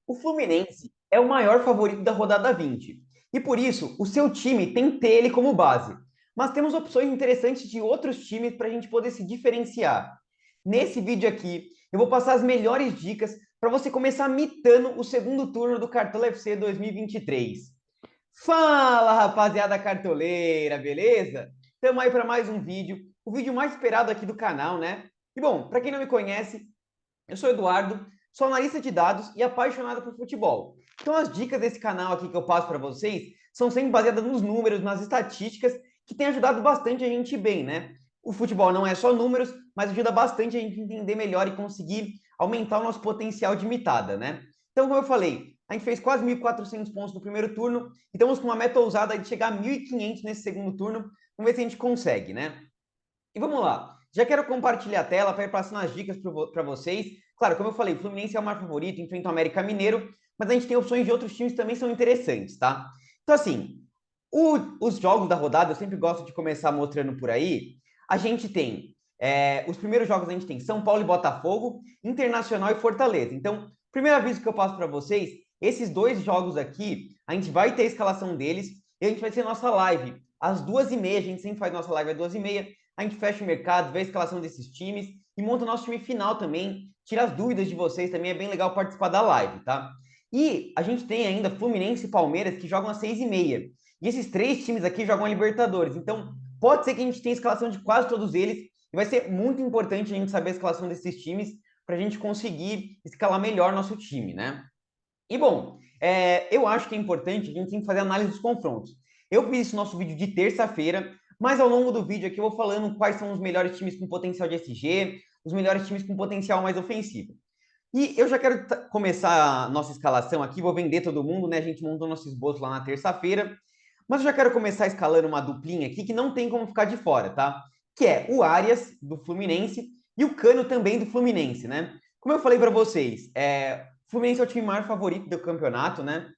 O Fluminense é o maior favorito da rodada 20 e por isso o seu time tem que ter ele como base. Mas temos opções interessantes de outros times para a gente poder se diferenciar. Nesse vídeo aqui, eu vou passar as melhores dicas para você começar mitando o segundo turno do Cartola FC 2023. Fala, rapaziada cartoleira, beleza? Estamos aí para mais um vídeo, o vídeo mais esperado aqui do canal, né? E bom, para quem não me conhece, eu sou Eduardo, sou analista de dados e apaixonado por futebol. Então as dicas desse canal aqui que eu passo para vocês são sempre baseadas nos números, nas estatísticas, que tem ajudado bastante a gente bem, né? O futebol não é só números, mas ajuda bastante a gente entender melhor e conseguir aumentar o nosso potencial de mitada, né? Então, como eu falei, a gente fez quase 1.400 pontos no primeiro turno e estamos com uma meta ousada de chegar a 1.500 nesse segundo turno. Vamos ver se a gente consegue, né? E vamos lá. Já quero compartilhar a tela para ir passando as dicas para vocês. Claro, como eu falei, o Fluminense é o maior favorito, enfrenta o América Mineiro, mas a gente tem opções de outros times que também são interessantes, tá? Então, assim, os jogos da rodada, eu sempre gosto de começar mostrando por aí. A gente tem, os primeiros jogos a gente tem São Paulo e Botafogo, Internacional e Fortaleza. Então, primeiro aviso que eu passo para vocês, esses dois jogos aqui, a gente vai ter a escalação deles e a gente vai ter nossa live às 2h30, a gente sempre faz nossa live às 2h30, a gente fecha o mercado, vê a escalação desses times e monta o nosso time final também, tira as dúvidas de vocês, também é bem legal participar da live, tá? E a gente tem ainda Fluminense e Palmeiras que jogam às 6h30. E esses três times aqui jogam a Libertadores. Então, pode ser que a gente tenha a escalação de quase todos eles. E vai ser muito importante a gente saber a escalação desses times para a gente conseguir escalar melhor nosso time, né? E bom, eu acho que é importante a gente tem que fazer análise dos confrontos. Eu fiz esse nosso vídeo de terça-feira, mas ao longo do vídeo aqui eu vou falando quais são os melhores times com potencial de SG, os melhores times com potencial mais ofensivo. E eu já quero começar a nossa escalação aqui, vou vender todo mundo, né? A gente montou nosso esboço lá na terça-feira, mas eu já quero começar escalando uma duplinha aqui que não tem como ficar de fora, tá? Que é o Arias, do Fluminense, e o Cano também do Fluminense, né? Como eu falei para vocês, o Fluminense é o time maior favorito do campeonato, né?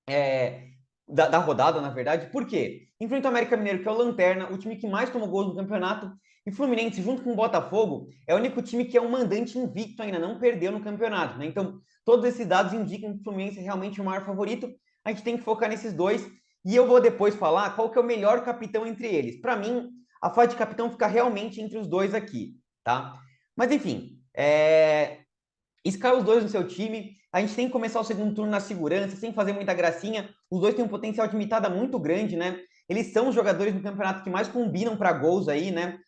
É, da rodada, na verdade. Por quê? Enfrenta o América Mineiro, que é o Lanterna, o time que mais tomou gols no campeonato. E Fluminense, junto com o Botafogo, é o único time que é um mandante invicto ainda, não perdeu no campeonato, né? Então, todos esses dados indicam que o Fluminense é realmente o maior favorito. A gente tem que focar nesses dois. E eu vou depois falar qual que é o melhor capitão entre eles. Para mim, a fase de capitão fica realmente entre os dois aqui, tá? Mas enfim, escala os dois no seu time. A gente tem que começar o segundo turno na segurança, sem fazer muita gracinha. Os dois têm um potencial de mitada muito grande, né? Eles são os jogadores do campeonato que mais combinam para gols aí, né?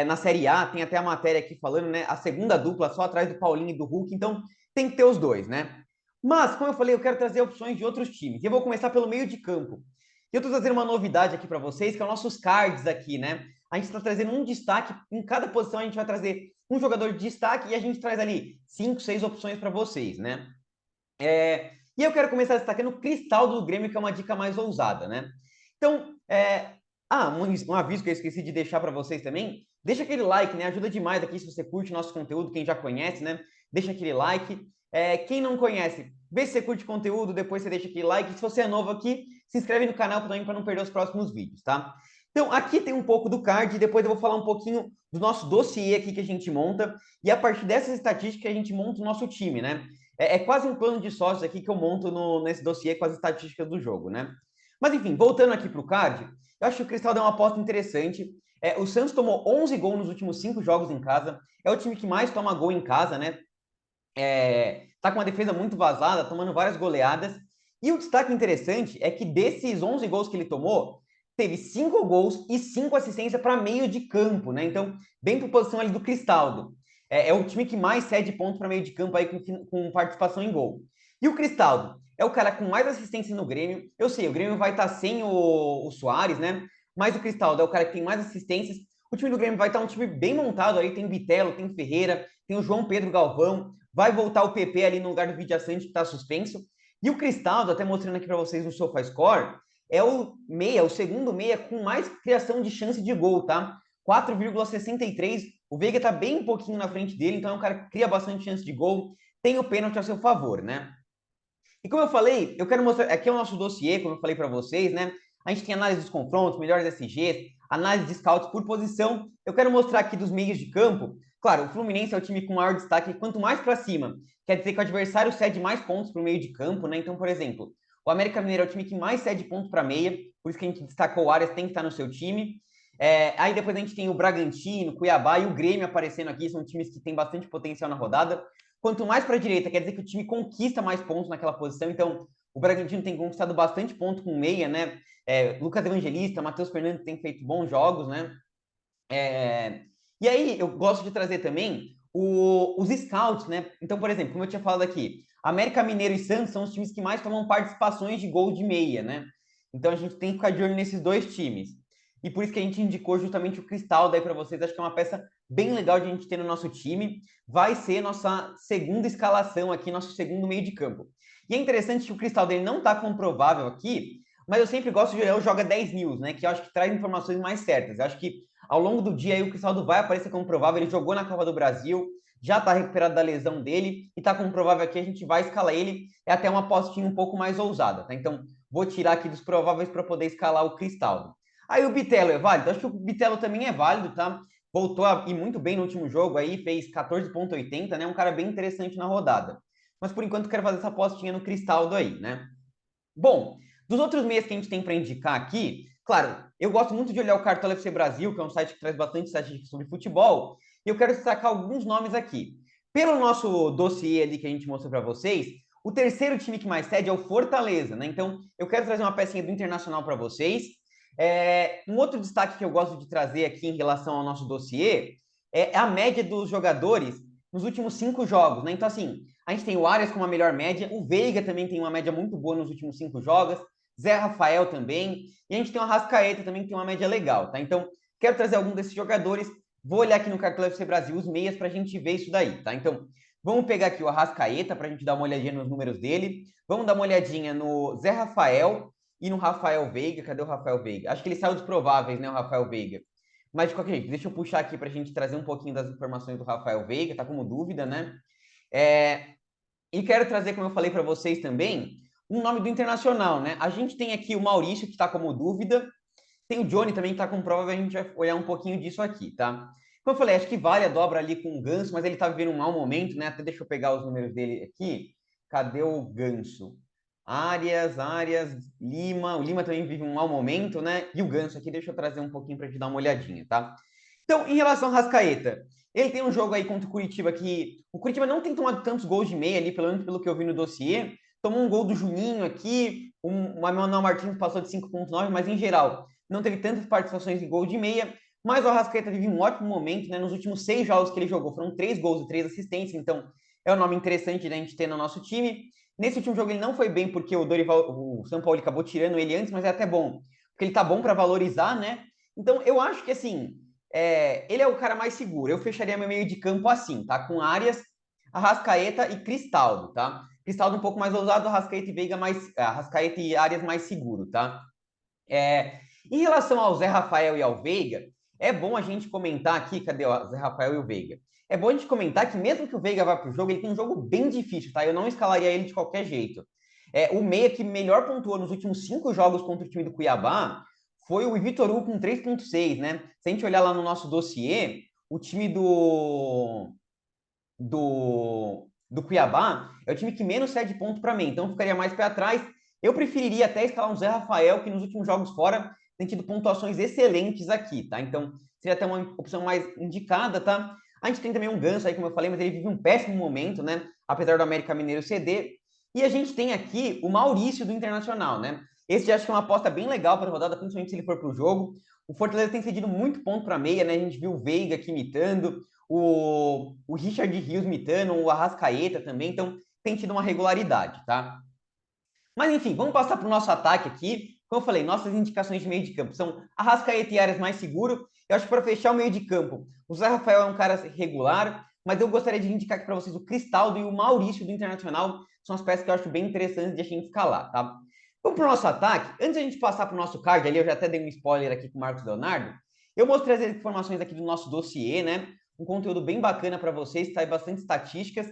Na Série A, tem até a matéria aqui falando, né? A segunda dupla só atrás do Paulinho e do Hulk, então tem que ter os dois, né? Mas, como eu falei, eu quero trazer opções de outros times. E eu vou começar pelo meio de campo. E eu estou trazendo uma novidade aqui para vocês, que é os nossos cards aqui, né? A gente está trazendo um destaque, em cada posição a gente vai trazer um jogador de destaque e a gente traz ali 5, 6 opções para vocês, né? E eu quero começar destacando o Cristal do Grêmio, que é uma dica mais ousada, né? Então, um aviso que eu esqueci de deixar para vocês também. Deixa aquele like, né? Ajuda demais aqui se você curte nosso conteúdo, quem já conhece, né? Deixa aquele like. Quem não conhece, vê se você curte conteúdo, depois você deixa aquele like. Se você é novo aqui, se inscreve no canal também para não perder os próximos vídeos, tá? Então, aqui tem um pouco do card, e depois eu vou falar um pouquinho do nosso dossiê aqui que a gente monta, e a partir dessas estatísticas a gente monta o nosso time, né? É quase um plano de sócios aqui que eu monto nesse dossiê com as estatísticas do jogo, né? Mas enfim, voltando aqui para o card, eu acho que o Cristal deu uma aposta interessante. O Santos tomou 11 gols nos últimos 5 jogos em casa. É o time que mais toma gol em casa, né? Tá com uma defesa muito vazada, tomando várias goleadas. E o destaque interessante é que desses 11 gols que ele tomou, teve 5 gols e 5 assistências para meio de campo, né? Então, bem para posição ali do Cristaldo. É o time que mais cede pontos para meio de campo aí com participação em gol. E o Cristaldo é o cara com mais assistência no Grêmio. Eu sei, o Grêmio vai estar sem o Soares, né? Mas o Cristaldo é o cara que tem mais assistências. O time do Grêmio vai estar um time bem montado aí. Tem Bitelo, tem Ferreira, tem o João Pedro Galvão. Vai voltar o PP ali no lugar do Vidia Sante, que está suspenso. E o Cristaldo, até mostrando aqui para vocês no SofaScore, é o meia, o segundo meia com mais criação de chance de gol, tá? 4,63. O Veiga tá bem um pouquinho na frente dele, então é um cara que cria bastante chance de gol. Tem o pênalti a seu favor, né? E como eu falei, eu quero mostrar. Aqui é o nosso dossiê, como eu falei para vocês, né? A gente tem análise dos confrontos, melhores SGs, análise de scouts por posição. Eu quero mostrar aqui dos meios de campo Claro, o Fluminense é o time com maior destaque, quanto mais para cima, quer dizer que o adversário cede mais pontos para o meio de campo, né? Então, por exemplo, o América Mineiro é o time que mais cede pontos para meia, por isso que a gente destacou o Arias, tem que estar no seu time. Aí depois a gente tem o Bragantino, Cuiabá e o Grêmio aparecendo aqui, são times que têm bastante potencial na rodada. Quanto mais para a direita, quer dizer que o time conquista mais pontos naquela posição, então o Bragantino tem conquistado bastante ponto com meia, né? Lucas Evangelista, Matheus Fernandes tem feito bons jogos, né? E aí eu gosto de trazer também os scouts, né? Então, por exemplo, como eu tinha falado aqui, América Mineiro e Santos são os times que mais tomam participações de gol de meia, né? Então a gente tem que ficar de olho nesses dois times. E por isso que a gente indicou justamente o Cristal daí para vocês. Acho que é uma peça bem legal de a gente ter no nosso time. Vai ser nossa segunda escalação aqui, nosso segundo meio de campo. E é interessante que o Cristal dele não está comprovável aqui, mas eu sempre gosto de olhar o Joga 10 News, né? Que eu acho que traz informações mais certas. Eu acho que ao longo do dia aí o Cristaldo vai aparecer como provável. Ele jogou na Copa do Brasil, já está recuperado da lesão dele e está como provável aqui. A gente vai escalar ele. É até uma apostinha um pouco mais ousada, tá? Então vou tirar aqui dos prováveis para poder escalar o Cristaldo. Aí o Bitelo é válido? Acho que o Bitelo também é válido, tá? Voltou a ir muito bem no último jogo aí, fez 14,80, né? Um cara bem interessante na rodada. Mas por enquanto quero fazer essa apostinha no Cristaldo aí, né? Bom, dos outros meios que a gente tem para indicar aqui, claro, eu gosto muito de olhar o Cartola FC Brasil, que é um site que traz bastante estatísticas sobre futebol, e eu quero destacar alguns nomes aqui. Pelo nosso dossiê ali que a gente mostrou para vocês, o terceiro time que mais cede é o Fortaleza, né? Então, eu quero trazer uma pecinha do Internacional para vocês. Um outro destaque que eu gosto de trazer aqui em relação ao nosso dossiê é a média dos jogadores nos últimos 5 jogos, né? Então, assim, a gente tem o Arias com uma melhor média, o Veiga também tem uma média muito boa nos últimos 5 jogos, Zé Rafael também, e a gente tem o Arrascaeta também que tem uma média legal, tá? Então, quero trazer algum desses jogadores, vou olhar aqui no Cartola FC Brasil os meias para a gente ver isso daí, tá? Então, vamos pegar aqui o Arrascaeta para a gente dar uma olhadinha nos números dele, vamos dar uma olhadinha no Zé Rafael e no Rafael Veiga. Cadê o Rafael Veiga? Acho que ele saiu dos prováveis, né, o Rafael Veiga. Mas de qualquer jeito, deixa eu puxar aqui para a gente trazer um pouquinho das informações do Rafael Veiga, tá como dúvida, né? E quero trazer, como eu falei para vocês também, um nome do Internacional, né? A gente tem aqui o Maurício, que está como dúvida, tem o Johnny também, que está com prova, a gente vai olhar um pouquinho disso aqui, tá? Como eu falei, acho que vale a dobra ali com o Ganso, mas ele está vivendo um mau momento, né? Até deixa eu pegar os números dele aqui. Cadê o Ganso? Arias, Lima. O Lima também vive um mau momento, né? E o Ganso aqui, deixa eu trazer um pouquinho para te dar uma olhadinha, tá? Então, em relação ao Rascaeta, ele tem um jogo aí contra o Curitiba que o Curitiba não tem tomado tantos gols de meia ali, pelo menos pelo que eu vi no dossiê. Tomou um gol do Juninho aqui, o Manuel Martins passou de 5,9, mas em geral não teve tantas participações em gol de meia. Mas o Arrascaeta vive um ótimo momento, né? Nos últimos 6 jogos que ele jogou, foram 3 gols e 3 assistências, então é um nome interessante da gente ter no nosso time. Nesse último jogo ele não foi bem porque o Dorival, o São Paulo acabou tirando ele antes, mas é até bom, porque ele tá bom para valorizar, né? Então eu acho que assim, ele é o cara mais seguro. Eu fecharia meu meio de campo assim, tá? Com Arias, Arrascaeta e Cristaldo, tá? Cristaldo um pouco mais ousado, Arrascaeta e Veiga mais. Arrascaeta e Arias mais seguro, tá? Em relação ao Zé Rafael e ao Veiga, é bom a gente comentar aqui, cadê o Zé Rafael e o Veiga? É bom a gente comentar que mesmo que o Veiga vá para o jogo, ele tem um jogo bem difícil, tá? Eu não escalaria ele de qualquer jeito. O meia que melhor pontuou nos últimos 5 jogos contra o time do Cuiabá foi o Vitor Hugo com 3,6, né? Se a gente olhar lá no nosso dossiê, o time do Cuiabá é o time que menos cede ponto para mim, então ficaria mais pé atrás. Eu preferiria até escalar um Zé Rafael, que nos últimos jogos fora tem tido pontuações excelentes aqui, tá? Então seria até uma opção mais indicada, tá? A gente tem também um Ganso aí, como eu falei, mas ele vive um péssimo momento, né? Apesar do América Mineiro ceder. E a gente tem aqui o Maurício do Internacional, né? Esse já acho que é uma aposta bem legal para a rodada, principalmente se ele for para o jogo. O Fortaleza tem cedido muito ponto para meia, né? A gente viu o Veiga aqui imitando, o Richard Rios imitando, o Arrascaeta também, então tem tido uma regularidade, tá? Mas enfim, vamos passar para o nosso ataque aqui. Como eu falei, nossas indicações de meio de campo são Arrascaeta e Arias mais seguro. Eu acho que para fechar o meio de campo, o Zé Rafael é um cara regular, mas eu gostaria de indicar aqui para vocês o Cristaldo e o Maurício do Internacional. São as peças que eu acho bem interessantes de a gente escalar, tá? Vamos para o nosso ataque. Antes de a gente passar para o nosso card ali, eu já até dei um spoiler aqui com o Marcos Leonardo. Eu mostrei as informações aqui do nosso dossiê, né? Um conteúdo bem bacana para vocês, traz bastante estatísticas.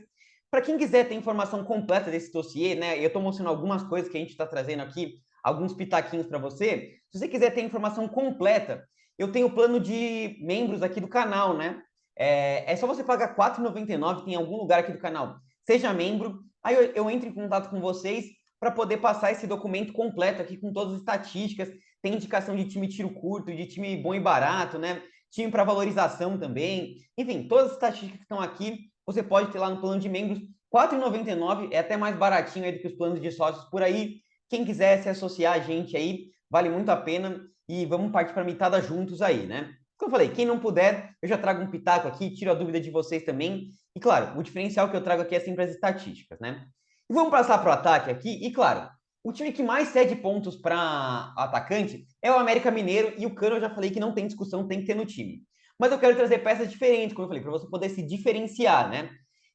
Para quem quiser ter informação completa desse dossiê, né? Eu estou mostrando algumas coisas que a gente está trazendo aqui, alguns pitaquinhos para você. Se você quiser ter informação completa, eu tenho o plano de membros aqui do canal, né? É só você pagar R$4,99, tem em algum lugar aqui do canal. Seja membro, aí eu entro em contato com vocês para poder passar esse documento completo aqui com todas as estatísticas. Tem indicação de time tiro curto, de time bom e barato, né? Time para valorização também. Enfim, todas as estatísticas que estão aqui, você pode ter lá no plano de membros. R$4,99 é até mais baratinho aí do que os planos de sócios por aí. Quem quiser se associar a gente aí, vale muito a pena. E vamos partir para a mitada juntos aí, né? Como eu falei, quem não puder, eu já trago um pitaco aqui, tiro a dúvida de vocês também. E claro, o diferencial que eu trago aqui é sempre as estatísticas, né? E vamos passar para o ataque aqui. E claro, o time que mais cede pontos para atacante é o América Mineiro. E o Cano eu já falei que não tem discussão, tem que ter no time. Mas eu quero trazer peças diferentes, como eu falei, para você poder se diferenciar, né?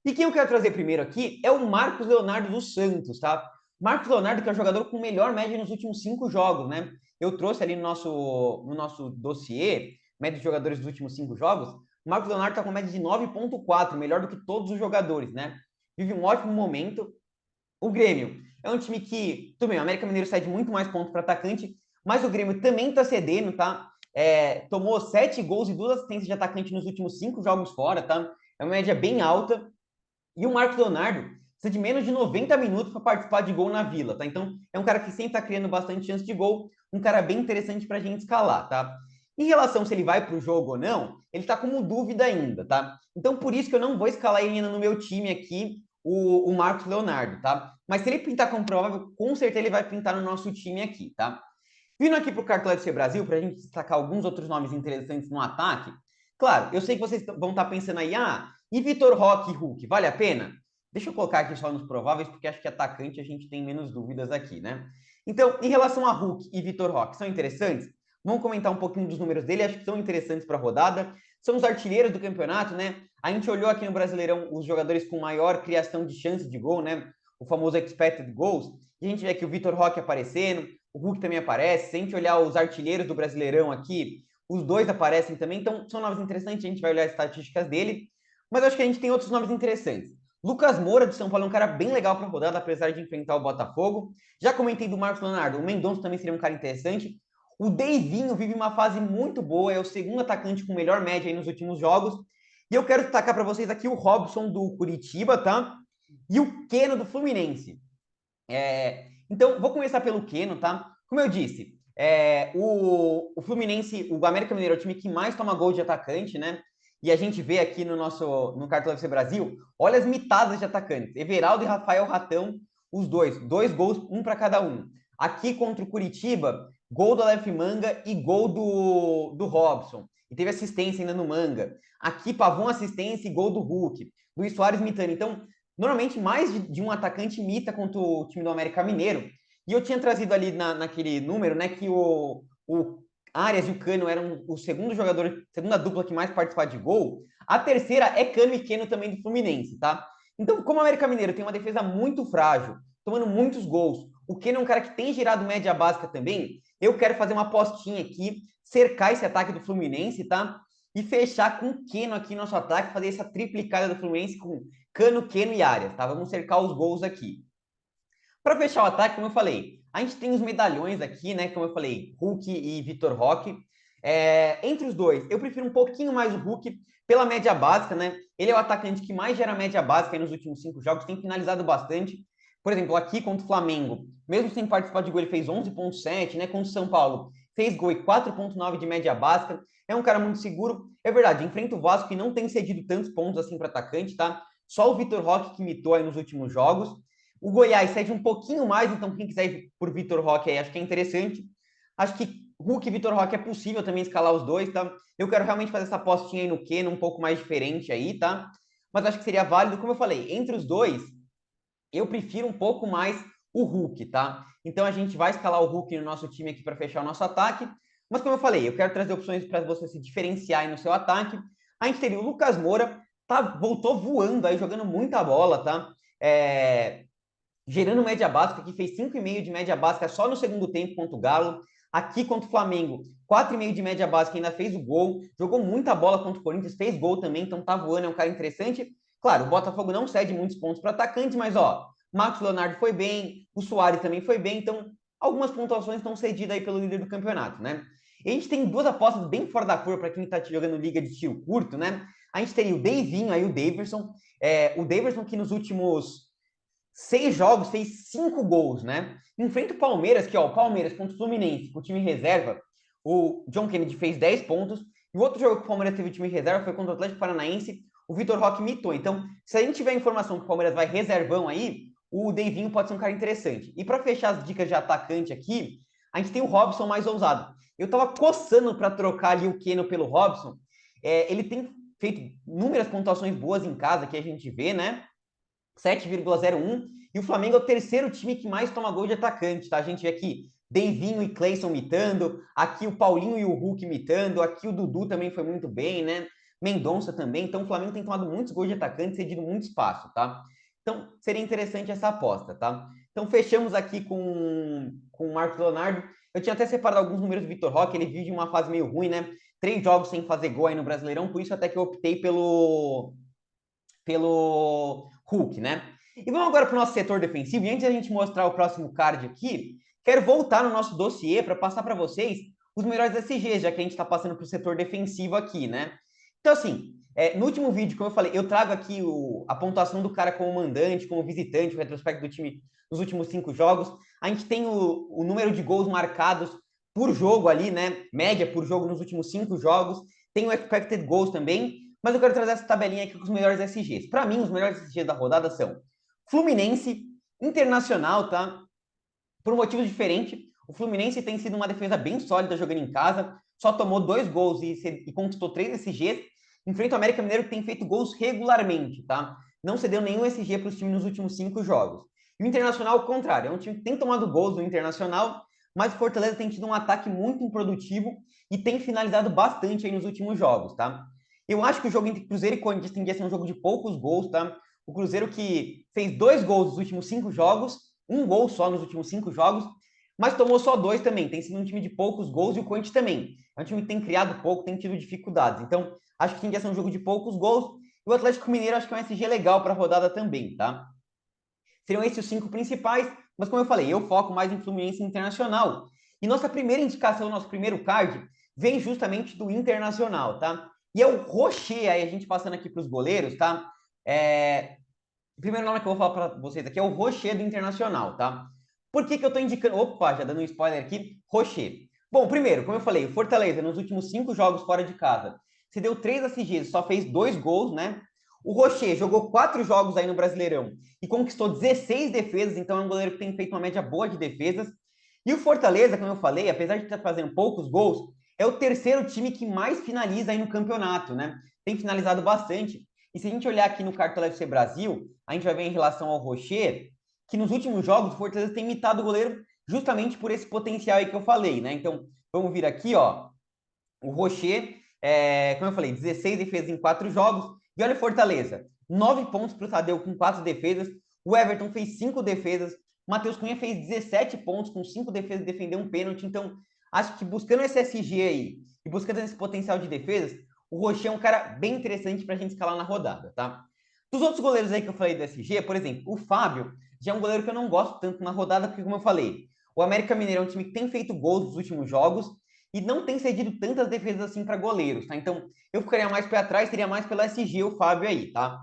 E quem eu quero trazer primeiro aqui é o Marcos Leonardo dos Santos, tá? Marcos Leonardo, que é o jogador com melhor média nos últimos 5 jogos, né? Eu trouxe ali no nosso dossiê, média de jogadores dos últimos 5 jogos. O Marcos Leonardo está com média de 9,4, melhor do que todos os jogadores, né? Vive um ótimo momento. O Grêmio é um time que, tudo bem, o América Mineiro cede muito mais pontos para atacante, mas o Grêmio também está cedendo, tá? Tomou 7 gols e 2 assistências de atacante nos últimos 5 jogos fora, tá? É uma média bem alta. E o Marcos Leonardo precisa de menos de 90 minutos para participar de gol na Vila, tá? Então, é um cara que sempre está criando bastante chance de gol, um cara bem interessante para a gente escalar, tá? Em relação se ele vai para o jogo ou não, ele está como dúvida ainda, tá? Então, por isso que eu não vou escalar ele ainda no meu time aqui, o Marcos Leonardo, tá? Mas se ele pintar como provável, com certeza ele vai pintar no nosso time aqui, tá? Vindo aqui para o Cartola FC Brasil, para a gente destacar alguns outros nomes interessantes no ataque. Claro, eu sei que vocês vão estar pensando aí, e Vitor Roque e Hulk, vale a pena? Deixa eu colocar aqui só nos prováveis, porque acho que atacante a gente tem menos dúvidas aqui, né? Então, em relação a Hulk e Vitor Roque, são interessantes? Vamos comentar um pouquinho dos números dele, acho que são interessantes para a rodada. São os artilheiros do campeonato, né? A gente olhou aqui no Brasileirão os jogadores com maior criação de chance de gol, né? O famoso expected goals. E a gente vê aqui o Vitor Roque aparecendo, o Hulk também aparece. Se a gente olhar os artilheiros do Brasileirão aqui, os dois aparecem também. Então, são nomes interessantes, a gente vai olhar as estatísticas dele. Mas eu acho que a gente tem outros nomes interessantes. Lucas Moura, do São Paulo, é um cara bem legal para a rodada, apesar de enfrentar o Botafogo. Já comentei do Marcos Leonardo, o Mendonça também seria um cara interessante. O Deivinho vive uma fase muito boa, é o segundo atacante com melhor média aí nos últimos jogos. E eu quero destacar para vocês aqui o Robson do Curitiba, tá? E o Keno do Fluminense. Então, vou começar pelo Keno, tá? Como eu disse, o Fluminense, o América Mineiro é o time que mais toma gol de atacante, né? E a gente vê aqui no Cartola FC Brasil, olha as mitadas de atacantes. Everaldo e Rafael Ratão, os dois gols, um para cada um. Aqui contra o Curitiba, gol do Aleph Manga e gol do Robson. E teve assistência ainda no Manga. Aqui, Pavon assistência e gol do Hulk. Luiz Soares mitando. Então, normalmente mais de um atacante imita contra o time do América Mineiro. E eu tinha trazido ali naquele número, né, que o Arias e o Cano eram o segundo jogador, segunda dupla que mais participar de gol. A terceira é Cano e Keno também do Fluminense, tá? Então, como o América Mineiro tem uma defesa muito frágil, tomando muitos gols, o Keno é um cara que tem girado média básica também, eu quero fazer uma apostinha aqui, cercar esse ataque do Fluminense, tá? E fechar com o Keno aqui no nosso ataque, fazer essa triplicada do Fluminense com Cano, Keno e Arias, tá? Vamos cercar os gols aqui. Para fechar o ataque, como eu falei, a gente tem os medalhões aqui, né? Como eu falei, Hulk e Vitor Roque. Entre os dois, eu prefiro um pouquinho mais o Hulk pela média básica, né? Ele é o atacante que mais gera média básica nos últimos 5 jogos, tem finalizado bastante. Por exemplo, aqui contra o Flamengo, mesmo sem participar de gol, ele fez 11,7, né? Contra o São Paulo, fez gol e 4,9 de média básica. É um cara muito seguro. É verdade, enfrenta o Vasco e não tem cedido tantos pontos assim para atacante, tá? Só o Vitor Roque que imitou aí nos últimos jogos. O Goiás cede um pouquinho mais, então quem quiser ir por Vitor Roque aí, acho que é interessante. Acho que Hulk e Vitor Roque é possível também escalar os dois, tá? Eu quero realmente fazer essa apostinha aí no Keno, um pouco mais diferente aí, tá? Mas acho que seria válido, como eu falei, entre os dois, eu prefiro um pouco mais o Hulk, tá? Então a gente vai escalar o Hulk no nosso time aqui para fechar o nosso ataque. Mas como eu falei, eu quero trazer opções para você se diferenciar aí no seu ataque. A gente teria o Lucas Moura, tá? Voltou voando aí, jogando muita bola, tá? Gerando média básica, que fez 5,5 de média básica só no segundo tempo contra o Galo. Aqui contra o Flamengo, 4,5 de média básica, ainda fez o gol. Jogou muita bola contra o Corinthians, fez gol também, então tá voando, é um cara interessante. Claro, o Botafogo não cede muitos pontos para atacante, mas ó, Marcos Leonardo foi bem, o Soares também foi bem, então algumas pontuações estão cedidas aí pelo líder do campeonato, né? E a gente tem duas apostas bem fora da cor para quem está jogando liga de tiro curto, né? A gente teria o Davinho, aí o Daverson. O Daverson que nos últimos 6 jogos fez 5 gols, né? Enfrenta o Palmeiras, que ó, o Palmeiras contra o Fluminense, com o time reserva, o John Kennedy fez 10 pontos. E o outro jogo que o Palmeiras teve o time reserva foi contra o Atlético Paranaense, o Vitor Roque mitou. Então, se a gente tiver informação que o Palmeiras vai reservão aí, o Davinho pode ser um cara interessante. E para fechar as dicas de atacante aqui, a gente tem o Robson mais ousado. Eu tava coçando para trocar ali o Keno pelo Robson. Ele tem feito inúmeras pontuações boas em casa, que a gente vê, né? 7,01. E o Flamengo é o terceiro time que mais toma gol de atacante, tá? A gente vê aqui Davinho e Cleison mitando, aqui o Paulinho e o Hulk mitando, aqui o Dudu também foi muito bem, né? Mendonça também. Então o Flamengo tem tomado muitos gols de atacante, cedido muito espaço, tá? Então seria interessante essa aposta, tá? Então fechamos aqui com o Marcos Leonardo. Eu tinha até separado alguns números do Vitor Roque, ele vive uma fase meio ruim, né? 3 jogos sem fazer gol aí no Brasileirão, por isso até que eu optei pelo Hulk, né? E vamos agora para o nosso setor defensivo. E antes da gente mostrar o próximo card aqui, quero voltar no nosso dossiê para passar para vocês os melhores SGs, já que a gente está passando para o setor defensivo aqui, né? Então, assim, no último vídeo, como eu falei, eu trago aqui a pontuação do cara como mandante, como visitante, o retrospecto do time nos últimos 5 jogos. A gente tem o número de gols marcados por jogo ali, né? Média por jogo nos últimos 5 jogos. Tem o expected goals também. Mas eu quero trazer essa tabelinha aqui com os melhores SGs. Para mim, os melhores SGs da rodada são Fluminense, Internacional, tá? Por motivos diferentes. O Fluminense tem sido uma defesa bem sólida jogando em casa, só tomou 2 gols e conquistou 3 SGs. Enfrenta o América Mineiro que tem feito gols regularmente, tá? Não cedeu nenhum SG para os times nos últimos 5 jogos. E o Internacional, ao contrário, é um time que tem tomado gols no Internacional, mas o Fortaleza tem tido um ataque muito improdutivo e tem finalizado bastante aí nos últimos jogos, tá? Eu acho que o jogo entre Cruzeiro e Corinthians tem que ser um jogo de poucos gols, tá? O Cruzeiro que fez 2 gols nos últimos 5 jogos, um gol só nos últimos 5 jogos, mas tomou só 2 também. Tem sido um time de poucos gols e o Corinthians também. É um time que tem criado pouco, tem tido dificuldades. Então, acho que tem que ser um jogo de poucos gols. E o Atlético Mineiro acho que é um SG legal para a rodada também, tá? Seriam esses os 5 principais, mas como eu falei, eu foco mais em Fluminense Internacional. E nossa primeira indicação, nosso primeiro card, vem justamente do Internacional, tá? E é o Rocher, aí a gente passando aqui para os goleiros, tá? O primeiro nome que eu vou falar para vocês aqui é o Rocher do Internacional, tá? Por que eu tô indicando... Opa, já dando um spoiler aqui. Rocher. Bom, primeiro, como eu falei, o Fortaleza, nos últimos 5 jogos fora de casa, se deu 3 SGs, só fez 2 gols, né? O Rocher jogou 4 jogos aí no Brasileirão e conquistou 16 defesas, então é um goleiro que tem feito uma média boa de defesas. E o Fortaleza, como eu falei, apesar de estar fazendo poucos gols, é o terceiro time que mais finaliza aí no campeonato, né? Tem finalizado bastante. E se a gente olhar aqui no Cartola FC Brasil, a gente vai ver em relação ao Rocher, que nos últimos jogos o Fortaleza tem imitado o goleiro justamente por esse potencial aí que eu falei, né? Então, vamos vir aqui, ó. O Rocher, como eu falei, 16 defesas em 4 jogos. E olha o Fortaleza, 9 pontos para o Tadeu com 4 defesas. O Everton fez 5 defesas. O Matheus Cunha fez 17 pontos com 5 defesas e defendeu um pênalti. Então, acho que buscando esse SG aí e buscando esse potencial de defesas, o Rocher é um cara bem interessante para a gente escalar na rodada, tá? Dos outros goleiros aí que eu falei do SG, por exemplo, o Fábio já é um goleiro que eu não gosto tanto na rodada, porque, como eu falei, o América Mineiro é um time que tem feito gols nos últimos jogos e não tem cedido tantas defesas assim para goleiros, tá? Então, eu ficaria mais pé atrás, teria mais pelo SG o Fábio aí, tá?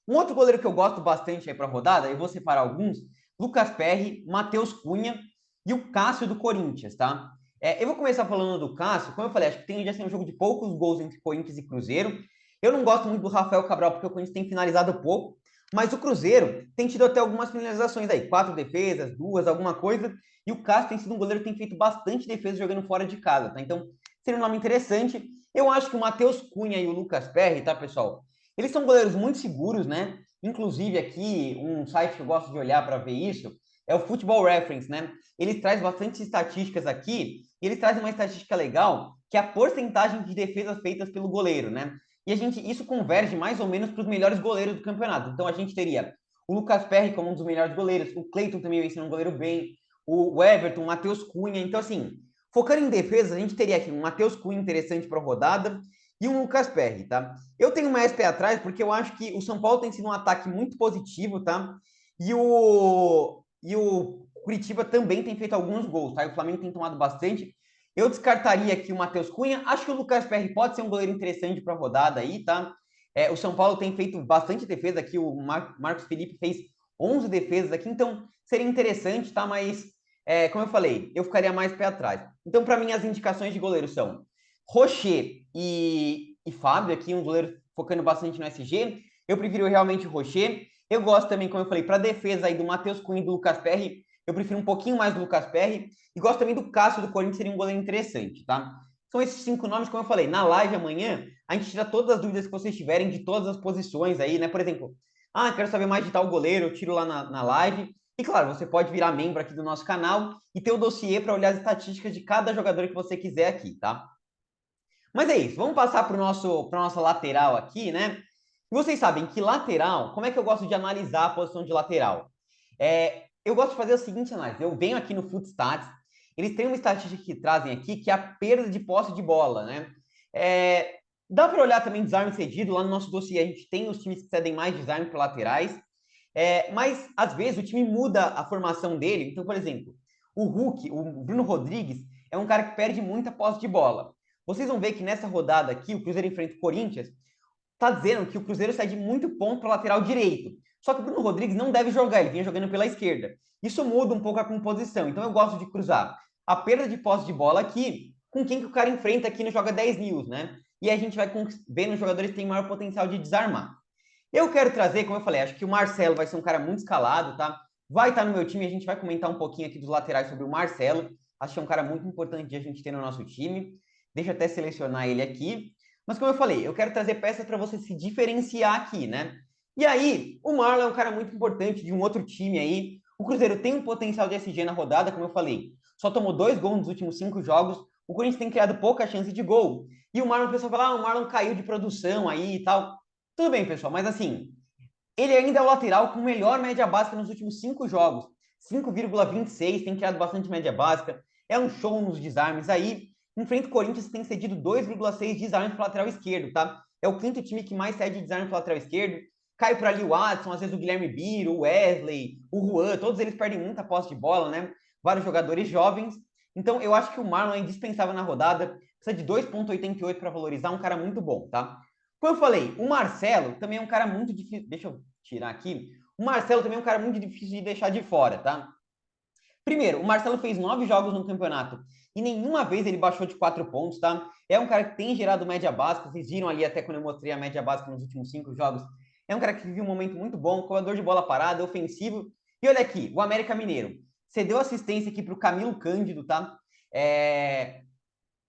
Um outro goleiro que eu gosto bastante aí para rodada, eu vou separar alguns, Lucas Perry, Matheus Cunha e o Cássio do Corinthians, tá? Eu vou começar falando do Cássio, como eu falei, acho que tem já ser um jogo de poucos gols entre Corinthians e Cruzeiro. Eu não gosto muito do Rafael Cabral, porque o Corinthians tem finalizado pouco, mas o Cruzeiro tem tido até algumas finalizações aí, 4 defesas, 2, alguma coisa, e o Cássio tem sido um goleiro que tem feito bastante defesa jogando fora de casa, tá? Então, seria um nome interessante. Eu acho que o Matheus Cunha e o Lucas Perry, tá, pessoal? Eles são goleiros muito seguros, né? Inclusive aqui, um site que eu gosto de olhar para ver isso é o Football Reference, né? Ele traz bastante estatísticas aqui, e ele traz uma estatística legal, que é a porcentagem de defesas feitas pelo goleiro, né? E isso converge mais ou menos para os melhores goleiros do campeonato. Então a gente teria o Lucas Perry como um dos melhores goleiros, o Cleiton também vem sendo um goleiro bem, o Everton, o Matheus Cunha. Então, assim, focando em defesa, a gente teria aqui um Matheus Cunha interessante para a rodada e um Lucas Perry, tá? Eu tenho mais pé atrás porque eu acho que o São Paulo tem sido um ataque muito positivo, tá? E o Curitiba também tem feito alguns gols, tá? E o Flamengo tem tomado bastante. Eu descartaria aqui o Matheus Cunha. Acho que o Lucas Perry pode ser um goleiro interessante para a rodada aí, tá? O São Paulo tem feito bastante defesa aqui. O Marcos Felipe fez 11 defesas aqui, então seria interessante, tá? Mas, como eu falei, eu ficaria mais pé atrás. Então, para mim, as indicações de goleiro são Rocher e Fábio, aqui, um goleiro focando bastante no SG. Eu prefiro realmente o Rocher. Eu gosto também, como eu falei, para defesa aí do Matheus Cunha e do Lucas Perry. Eu prefiro um pouquinho mais do Lucas Perry. E gosto também do Cássio do Corinthians, seria um goleiro interessante, tá? São esses 5 nomes, como eu falei, na live amanhã, a gente tira todas as dúvidas que vocês tiverem de todas as posições aí, né? Por exemplo, quero saber mais de tal goleiro, eu tiro lá na live. E claro, você pode virar membro aqui do nosso canal e ter o dossiê para olhar as estatísticas de cada jogador que você quiser aqui, tá? Mas é isso, vamos passar para nossa lateral aqui, né? E vocês sabem que lateral, como é que eu gosto de analisar a posição de lateral? Eu gosto de fazer a seguinte análise, eu venho aqui no Footstats, eles têm uma estatística que trazem aqui, que é a perda de posse de bola, né? Dá para olhar também desarme cedido, lá no nosso dossiê a gente tem os times que cedem mais desarme para laterais, mas às vezes o time muda a formação dele, então, por exemplo, o Hulk, o Bruno Rodrigues, é um cara que perde muita posse de bola. Vocês vão ver que nessa rodada aqui, o Cruzeiro enfrenta o Corinthians, tá dizendo que o Cruzeiro sai de muito ponto para lateral direito. Só que o Bruno Rodrigues não deve jogar, ele vinha jogando pela esquerda. Isso muda um pouco a composição. Então eu gosto de cruzar a perda de posse de bola aqui com quem que o cara enfrenta aqui no Joga 10 News, né? E aí a gente vai vendo os jogadores que têm maior potencial de desarmar. Eu quero trazer, como eu falei, acho que o Marcelo vai ser um cara muito escalado, tá? Vai estar no meu time, a gente vai comentar um pouquinho aqui dos laterais sobre o Marcelo. Acho que é um cara muito importante de a gente ter no nosso time. Deixa eu até selecionar ele aqui. Mas como eu falei, eu quero trazer peças para você se diferenciar aqui, né? E aí, o Marlon é um cara muito importante de um outro time aí. O Cruzeiro tem um potencial de SG na rodada, como eu falei. Só tomou 2 gols nos últimos 5 jogos. O Corinthians tem criado pouca chance de gol. E o Marlon, o pessoal fala, o Marlon caiu de produção aí e tal. Tudo bem, pessoal, mas assim, ele ainda é o lateral com melhor média básica nos últimos 5 jogos. 5,26, tem criado bastante média básica. É um show nos desarmes aí. Enfrenta o Corinthians, tem cedido 2,6 desarmes para o lateral esquerdo, tá? É o quinto time que mais cede desarme para o lateral esquerdo. Cai por ali o Watson, às vezes o Guilherme Biro, o Wesley, o Juan, todos eles perdem muita posse de bola, né? Vários jogadores jovens. Então, eu acho que o Marlon é indispensável na rodada. Precisa de 2,88 para valorizar, um cara muito bom, tá? Como eu falei, o Marcelo também é um cara muito difícil. Deixa eu tirar aqui. O Marcelo também é um cara muito difícil de deixar de fora, tá? Primeiro, o Marcelo fez 9 jogos no campeonato e nenhuma vez ele baixou de 4 pontos, tá? É um cara que tem gerado média básica. Vocês viram ali até quando eu mostrei a média básica nos últimos 5 jogos. É um cara que vive um momento muito bom, corredor de bola parada, ofensivo. E olha aqui, o América Mineiro. Cedeu assistência aqui para o Camilo Cândido, tá?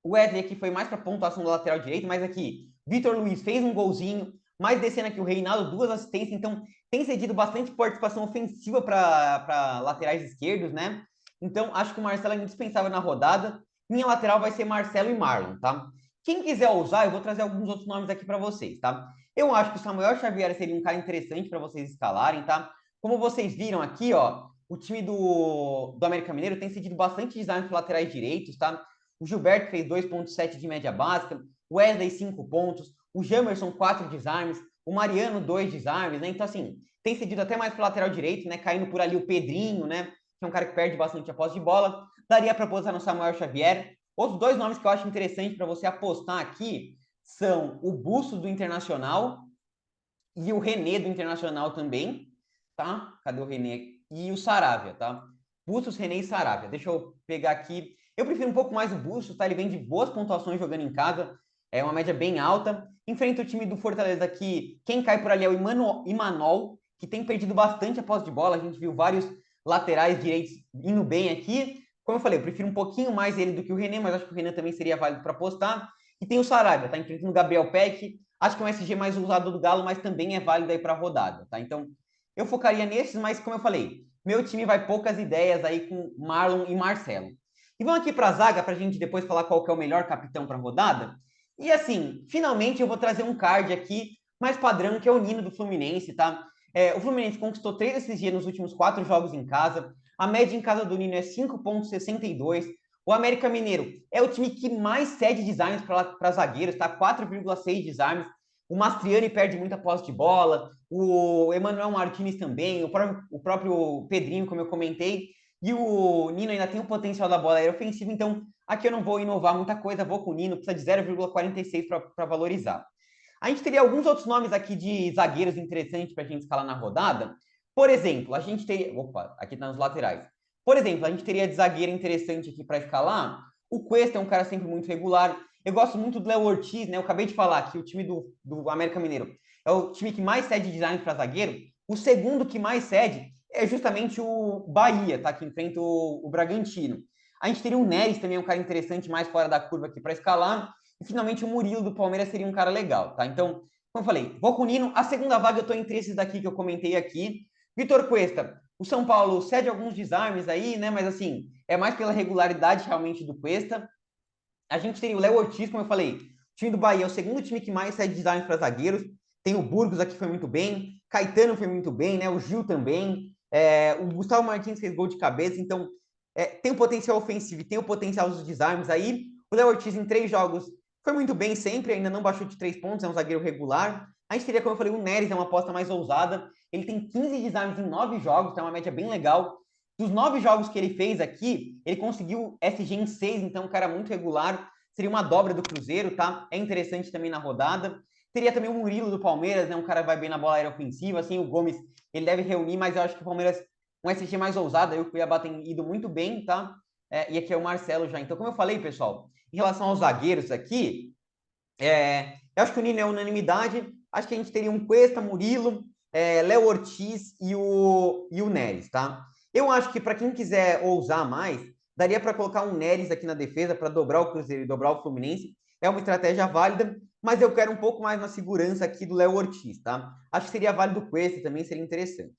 O Wesley aqui foi mais para pontuação do lateral direito, mas aqui, Vitor Luiz fez um golzinho, mais descendo aqui o Reinaldo, 2 assistências, então tem cedido bastante participação ofensiva para laterais esquerdos, né? Então, acho que o Marcelo é indispensável na rodada. Minha lateral vai ser Marcelo e Marlon, tá? Quem quiser usar, eu vou trazer alguns outros nomes aqui para vocês, tá? Eu acho que o Samuel Xavier seria um cara interessante para vocês escalarem, tá? Como vocês viram aqui, ó, o time do América Mineiro tem cedido bastante design para laterais direitos, tá? O Gilberto fez 2,7 de média básica, o Wesley 5 pontos, o Jamerson 4 desarmes, o Mariano 2 desarmes, né? Então, assim, tem cedido até mais para o lateral direito, né? Caindo por ali o Pedrinho, né? Que é um cara que perde bastante a posse de bola. Daria para apostar no Samuel Xavier. Outros 2 nomes que eu acho interessante para você apostar aqui são o Bustos do Internacional e o René do Internacional também, tá? Cadê o René? E o Saravia, tá? Bustos, René e Saravia. Deixa eu pegar aqui. Eu prefiro um pouco mais o Bustos, tá? Ele vem de boas pontuações jogando em casa, é uma média bem alta. Enfrenta o time do Fortaleza aqui. Quem cai por ali é o Imanol, que tem perdido bastante a posse de bola. A gente viu vários laterais direitos indo bem aqui. Como eu falei, eu prefiro um pouquinho mais ele do que o René, mas acho que o René também seria válido para apostar. E tem o Saravia, tá enfrentando o Gabriel Peck. Acho que é um SG mais usado do Galo, mas também é válido aí para a rodada, tá? Então, eu focaria nesses, mas como eu falei, meu time vai poucas ideias aí com Marlon e Marcelo. E vamos aqui para a zaga, para a gente depois falar qual que é o melhor capitão para a rodada. E assim, finalmente eu vou trazer um card aqui mais padrão, que é o Nino do Fluminense, tá? O Fluminense conquistou 3 esses dias nos últimos 4 jogos em casa. A média em casa do Nino é 5,62. O América Mineiro é o time que mais cede desarmes para zagueiros, tá? 4,6 desarmes. O Mastriani perde muita posse de bola. O Emmanuel Martinez também. O próprio Pedrinho, como eu comentei. E o Nino ainda tem o potencial da bola aérea ofensiva. Então, Aqui eu não vou inovar muita coisa, vou com o Nino, precisa de 0,46 para valorizar. A gente teria alguns outros nomes aqui de zagueiros interessantes para a gente escalar na rodada. Por exemplo, a gente teria... Opa, aqui está nos laterais. Por exemplo, a gente teria de zagueiro interessante aqui para escalar. O Cuesta é um cara sempre muito regular. Eu gosto muito do Léo Ortiz, né? Eu acabei de falar que o time do América Mineiro é o time que mais cede design para zagueiro. O segundo que mais cede é justamente o Bahia, tá? Que enfrenta o Bragantino. A gente teria o Neres também, um cara interessante mais fora da curva aqui para escalar. E finalmente o Murilo do Palmeiras seria um cara legal, tá? Então, como eu falei, vou com o Nino. A segunda vaga eu tô entre esses daqui que eu comentei aqui. Vitor Cuesta, o São Paulo cede alguns desarmes aí, né? Mas assim, é mais pela regularidade realmente do Cuesta. A gente teria o Léo Ortiz, como eu falei, o time do Bahia é o segundo time que mais cede desarmes para zagueiros. Tem o Burgos aqui, foi muito bem. Caetano foi muito bem, né? O Gil também. O Gustavo Martins fez gol de cabeça. Então, tem o potencial ofensivo e tem o potencial dos desarmes aí. O Léo Ortiz, em 3 jogos, foi muito bem sempre, ainda não baixou de 3 pontos, é um zagueiro regular. A gente teria, como eu falei, o Neres, é uma aposta mais ousada. Ele tem 15 desarmes em 9 jogos, tá uma média bem legal. Dos 9 jogos que ele fez aqui, ele conseguiu SG em 6, então um cara muito regular. Seria uma dobra do Cruzeiro, tá? É interessante também na rodada. Teria também o Murilo do Palmeiras, né? Um cara que vai bem na bola aérea ofensiva. Assim, o Gomes, ele deve reunir, mas eu acho que o Palmeiras, um SG mais ousado, aí o Cuiabá tem ido muito bem, tá? E aqui é o Marcelo já. Então, como eu falei, pessoal, em relação aos zagueiros aqui, eu acho que o Nino é unanimidade. Acho que a gente teria um Cuesta, Murilo, Léo Ortiz e o Neres, tá? Eu acho que para quem quiser ousar mais, daria para colocar um Neres aqui na defesa para dobrar o Cruzeiro e dobrar o Fluminense. É uma estratégia válida, mas eu quero um pouco mais na segurança aqui do Léo Ortiz, tá? Acho que seria válido o Cuesta também, seria interessante.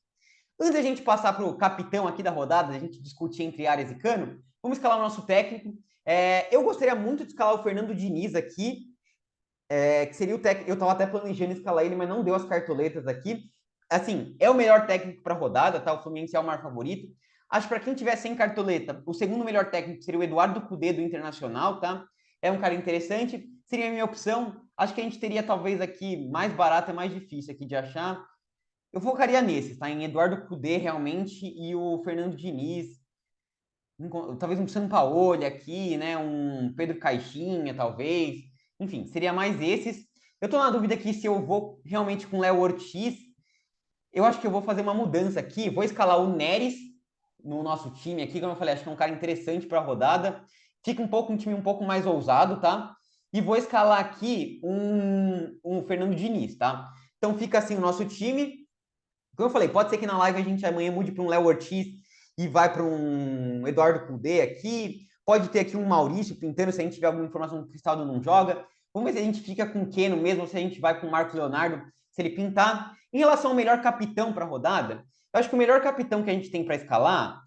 Antes da gente passar para o capitão aqui da rodada, a gente discutir entre Arias e Cano, vamos escalar o nosso técnico. Eu gostaria muito de escalar o Fernando Diniz aqui, que seria o técnico. Eu estava até planejando escalar ele, mas não deu as cartoletas aqui. Assim, é o melhor técnico para a rodada, tá? O Fluminense é o maior favorito. Acho que para quem tiver sem cartoleta, o segundo melhor técnico seria o Eduardo Cudê do Internacional, tá? É um cara interessante. Seria a minha opção. Acho que a gente teria talvez aqui mais barato, é mais difícil aqui de achar. Eu focaria nesses, tá? Em Eduardo Cudê realmente e o Fernando Diniz. Talvez um Sampaoli aqui, né? Um Pedro Caixinha, talvez. Enfim, seria mais esses. Eu tô na dúvida aqui se eu vou realmente com o Léo Ortiz. Eu acho que eu vou fazer uma mudança aqui. Vou escalar o Neres no nosso time aqui. Como eu falei, acho que é um cara interessante para a rodada. Fica um time um pouco mais ousado, tá? E vou escalar aqui um Fernando Diniz, tá? Então fica assim o nosso time. Como eu falei, pode ser que na live a gente amanhã mude para um Léo Ortiz e vai para um Eduardo Cudê aqui. Pode ter aqui um Maurício pintando, se a gente tiver alguma informação que o Cristaldo não joga. Vamos ver se a gente fica com o Keno mesmo, ou se a gente vai com o Marcos Leonardo, se ele pintar. Em relação ao melhor capitão para a rodada, eu acho que o melhor capitão que a gente tem para escalar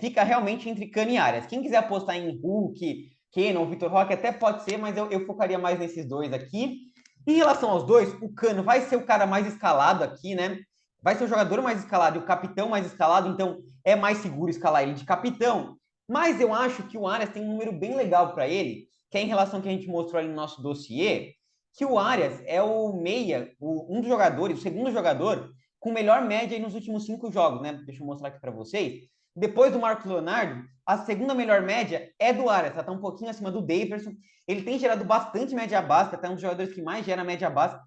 fica realmente entre Cano e Arias. Quem quiser apostar em Hulk, Keno ou Vitor Roque, até pode ser, mas eu focaria mais nesses dois aqui. Em relação aos dois, o Cano vai ser o cara mais escalado aqui, né? Vai ser o jogador mais escalado e o capitão mais escalado, então é mais seguro escalar ele de capitão. Mas eu acho que o Arias tem um número bem legal para ele, que é em relação ao que a gente mostrou ali no nosso dossiê, que o Arias é o meia, um dos jogadores, o segundo jogador com melhor média nos últimos 5 jogos, né? Deixa eu mostrar aqui para vocês. Depois do Marcos Leonardo, a segunda melhor média é do Arias, tá um pouquinho acima do Daverson. Ele tem gerado bastante média básica, tá um dos jogadores que mais gera média básica.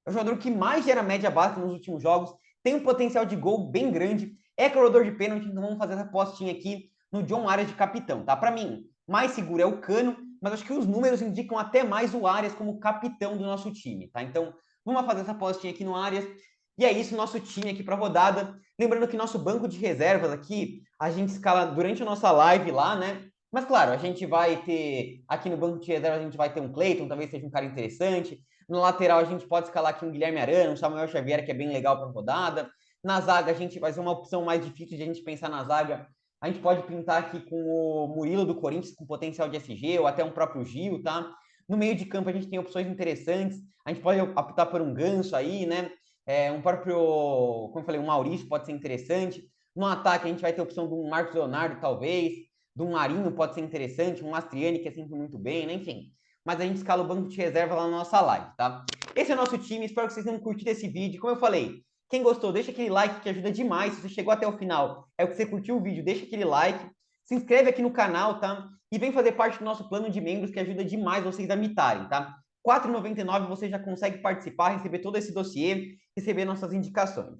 É o jogador que mais gera média básica nos últimos jogos, tem um potencial de gol bem grande, é cobrador de pênalti, então vamos fazer essa apostinha aqui no John Arias de capitão, tá? Para mim, mais seguro é o Cano, mas acho que os números indicam até mais o Arias como capitão do nosso time, tá? Então, vamos fazer essa apostinha aqui no Arias. E é isso, nosso time aqui para a rodada. Lembrando que nosso banco de reservas aqui, a gente escala durante a nossa live lá, né? Mas claro, a gente vai ter, aqui no banco de reservas, a gente vai ter um Cleiton, talvez seja um cara interessante. No lateral, a gente pode escalar aqui um Guilherme Arana, um Samuel Xavier, que é bem legal para a rodada. Na zaga, a gente vai ser uma opção mais difícil de a gente pensar na zaga. A gente pode pintar aqui com o Murilo do Corinthians, com potencial de SG, ou até um próprio Gil, tá? No meio de campo, a gente tem opções interessantes. A gente pode optar por um Ganso aí, né? Um próprio, como eu falei, um Maurício pode ser interessante. No ataque, a gente vai ter a opção de um Marcos Leonardo, talvez. De um Marinho pode ser interessante. Um Mastriani, que é sempre muito bem, né? Enfim, mas a gente escala o banco de reserva lá na nossa live, tá? Esse é o nosso time, espero que vocês tenham curtido esse vídeo. Como eu falei, quem gostou, deixa aquele like que ajuda demais. Se você chegou até o final, é o que você curtiu o vídeo, deixa aquele like. se inscreve aqui no canal, tá? E vem fazer parte do nosso plano de membros que ajuda demais vocês a mitarem, tá? R$ 4,99 você já consegue participar, receber todo esse dossiê, receber nossas indicações.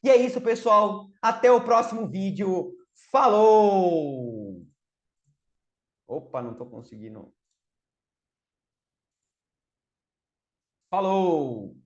E é isso, pessoal. Até o próximo vídeo. Falou! Opa, não estou conseguindo. Falou!